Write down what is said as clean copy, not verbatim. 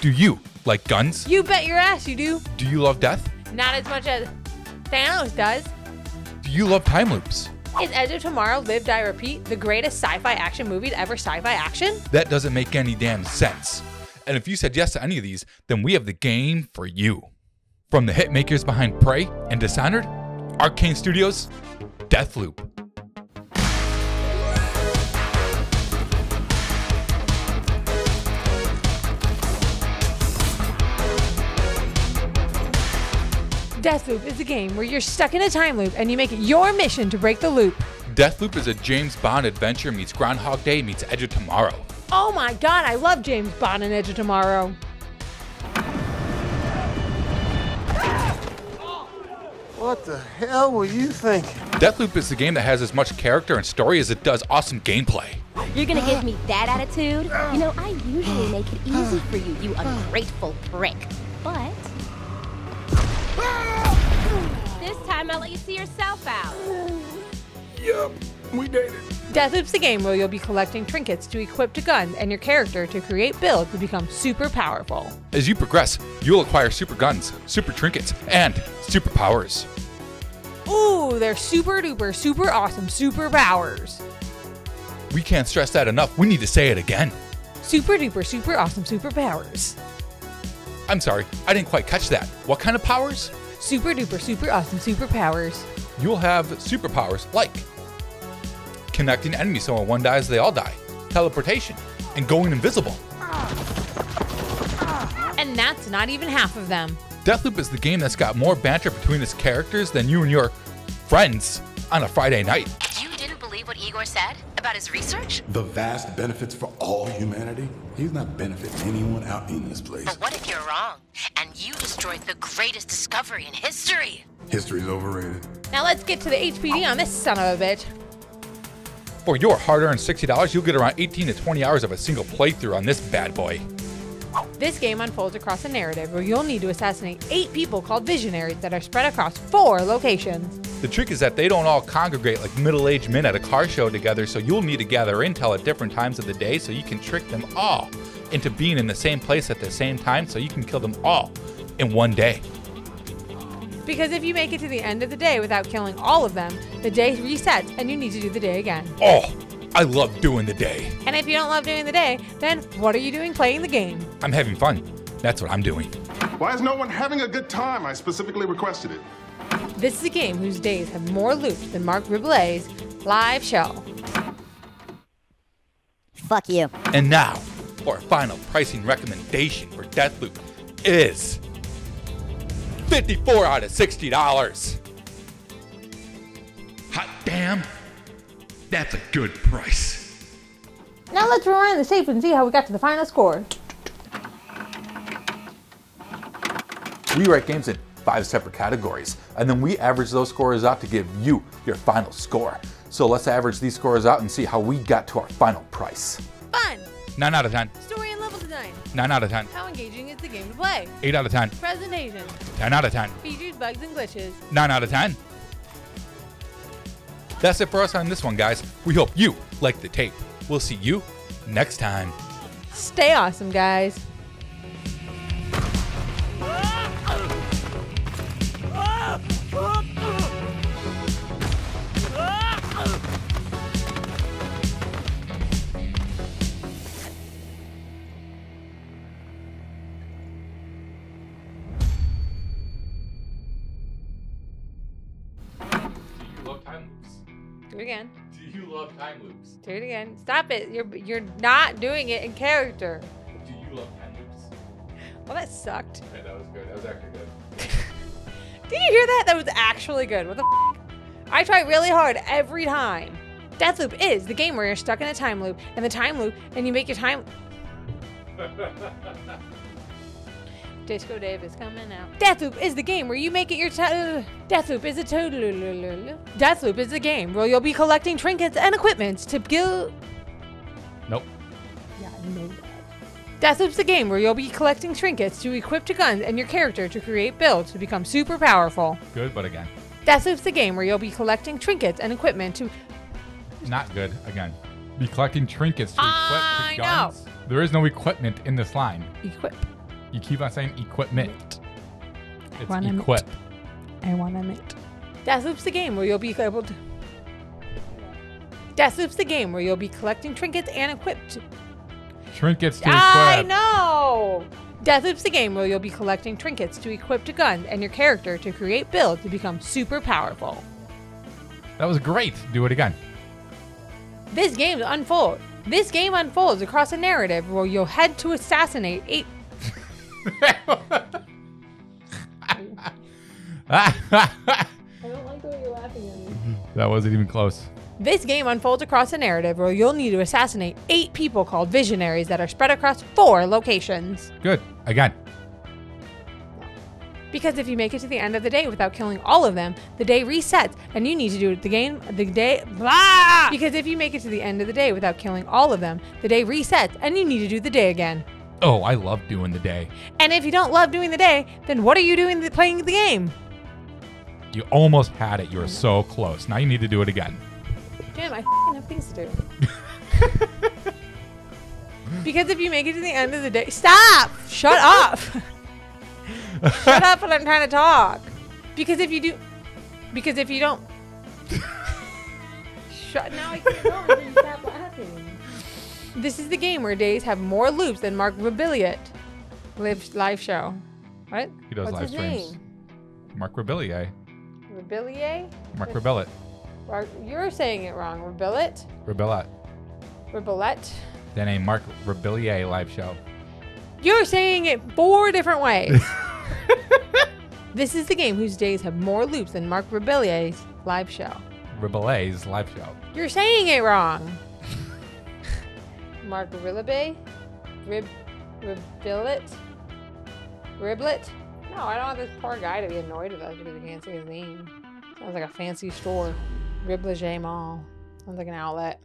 Do you like guns? You bet your ass you do. Do you love death? Not as much as Thanos does. Do you love time loops? Is Edge of Tomorrow, Live, Die, Repeat the greatest sci-fi action movie to ever sci-fi action? That doesn't make any damn sense. And if you said yes to any of these, then we have the game for you. From the hit makers behind Prey and Dishonored, Arcane Studios, Deathloop. Deathloop is a game where you're stuck in a time loop and you make it your mission to break the loop. Deathloop is a James Bond adventure meets Groundhog Day meets Edge of Tomorrow. Oh my god, I love James Bond and Edge of Tomorrow. What the hell were you thinking? Deathloop is the game that has as much character and story as it does awesome gameplay. You're gonna give me that attitude? You know, I usually make it easy for you, you ungrateful prick. But this time I'll let you see yourself out. Yup, we did it. Deathloop's the game where you'll be collecting trinkets to equip to guns and your character to create builds to become super powerful. As you progress, you'll acquire super guns, super trinkets, and superpowers. Ooh, they're super duper, super awesome superpowers. We can't stress that enough. We need to say it again. Super duper, super awesome superpowers. I'm sorry, I didn't quite catch that. What kind of powers? Super duper, super awesome superpowers. You'll have superpowers like connecting enemies so when one dies, they all die, teleportation, and going invisible. And that's not even half of them. Deathloop is the game that's got more banter between its characters than you and your friends on a Friday night. You didn't believe what Igor said about his research? The vast benefits for all humanity? He's not benefiting anyone out in this place. But what if you're wrong and you destroyed the greatest discovery in history? History's overrated. Now let's get to the HPD on this son of a bitch. For your hard-earned $60, you'll get around 18 to 20 hours of a single playthrough on this bad boy. This game unfolds across a narrative where you'll need to assassinate 8 people called visionaries that are spread across 4 locations. The trick is that they don't all congregate like middle-aged men at a car show together, so you'll need to gather intel at different times of the day so you can trick them all into being in the same place at the same time so you can kill them all in one day. Because if you make it to the end of the day without killing all of them, the day resets and you need to do the day again. Oh, I love doing the day. And if you don't love doing the day, then what are you doing playing the game? I'm having fun. That's what I'm doing. Why is no one having a good time? I specifically requested it. This is a game whose days have more loops than Mark Riblet's live show. Fuck you. And now, our final pricing recommendation for Deathloop is $54 out of $60. Hot damn, that's a good price. Now let's rewind the tape and see how we got to the final score. We rate games in 5 separate categories, and then we average those scores out to give you your final score. So let's average these scores out and see how we got to our final price. Fun! 9 out of 10. Story and level design. 9 out of 10. How engaging is the game to play? 8 out of 10. Presentation. 10 out of 10. Features, bugs, and glitches. 9 out of 10. That's it for us on this one, guys. We hope you liked the tape. We'll see you next time. Stay awesome, guys. Do it again. Do you love time loops? Do it again. Stop it. You're not doing it in character. Do you love time loops? Well, that sucked. Okay, that was good. That was actually good. Did you hear that? That was actually good. What the f? I try really hard every time. Deathloop is the game where you're stuck in a time loop, and the time loop, and you make your time. Disco Dave is coming out. Deathloop is the game where you make it your Deathloop is a total. Deathloop is the game where you'll be collecting trinkets and equipment to kill. Nope. Yeah, no. Deathloop's the game where you'll be collecting trinkets to equip to guns and your character to create builds to become super powerful. Good, but again. Deathloop's the game where you'll be collecting trinkets and equipment to. Not good, again. Be collecting trinkets to equip I to guns. There is no equipment in this line. Equip. You keep on saying equipment. It's Wanna equip. I want to admit. Deathloop's the game where you'll be able to. Deathloop's the game where you'll be collecting trinkets and equipped. Trinkets to I equip. know! Deathloop's the game where you'll be collecting trinkets to equip to guns and your character to create builds to become super powerful. That was great. Do it again. This game unfolds across a narrative where you'll head to assassinate 8. I don't like the way you're laughing at me. That wasn't even close. This game unfolds across a narrative where you'll need to assassinate 8 people called visionaries that are spread across 4 locations. Good. Again. Because if you make it to the end of the day without killing all of them, the day resets and you need to do it blah! Because if you make it to the end of the day without killing all of them, the day resets and you need to do the day again. Oh, I love doing the day. And if you don't love doing the day, then what are you doing playing the game? You almost had it. You were so close. Now you need to do it again. Jim, I have things to do. Because if you make it to the end of the day, stop! Shut up! Shut up when I'm trying to talk. Because if you don't, shut. Now I can't go until you stop laughing. This is the game where days have more loops than Mark Rebilliot live show. What? He does What's live his streams. name? Mark Rebillier. Rebillier? Mark Rebillet. You're saying it wrong. Rebillet? Rebillet. Rebillet? Then a Mark Rebillier live show. You're saying it 4 different ways. This is the game whose days have more loops than Mark Rebillier's live show. Rebillet's live show. You're saying it wrong. Mark Rillaby? Ribbillet? Riblet? No, I don't want this poor guy to be annoyed with us because he can't say his name. Sounds like a fancy store. Ribleget Mall. Sounds like an outlet.